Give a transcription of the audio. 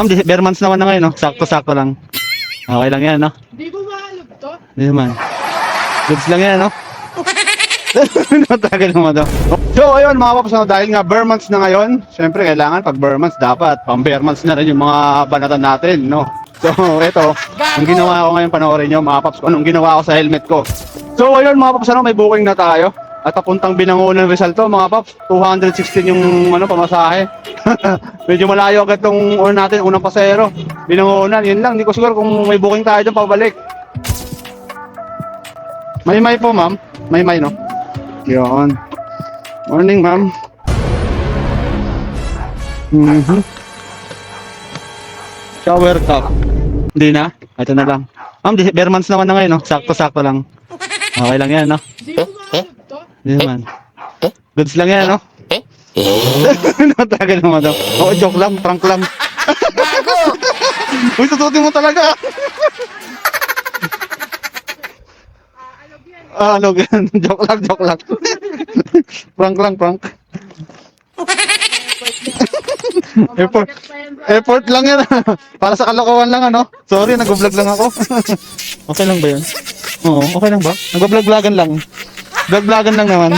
Ma'am, bare months naman na ngayon, no? Sakto-sakto lang. Okay lang yan, no? Di ba mahalog to? Hindi naman. Goods lang yan, no? Natagal naman daw. So, ayun mga paps, no? Dahil nga bare months na ngayon, syempre kailangan pag bare months dapat, pang bare months na rin yung mga banatan natin, no? So, eto, ang ginawa ko ngayon, panoorin nyo mga paps, anong ginawa ko sa helmet ko. So, ayun mga paps, ano, may booking na tayo. At papuntang Binangonan Rizal to mga paps, 216 yung ano, pamasahe. Medyo malayo agad tong natin, unang pasero. Binangonan, yun lang, hindi ko siguro kung may booking tayo dyan pabalik. May po ma'am, may no? Yun. Morning ma'am. Shower cup. Hindi na? Ito na lang. Ma'am, bare months naman na ngayon, no? Sakto-sakto lang. Okay lang yan, no? Di ba mahalog to? Hindi naman. Goods lang yan, no? Natagal naman daw. Oo, joke lang, prank lang. Uy, tututin mo talaga. Ano yan? Joke lang. Prank lang, prank. Effort lang yan. Para sa kalokohan lang, ano? Sorry, nag-vlog lang ako. Okay lang ba yun? Oo, okay lang ba? Nag-vlog-vlogan lang. Vlog-vlogan lang naman.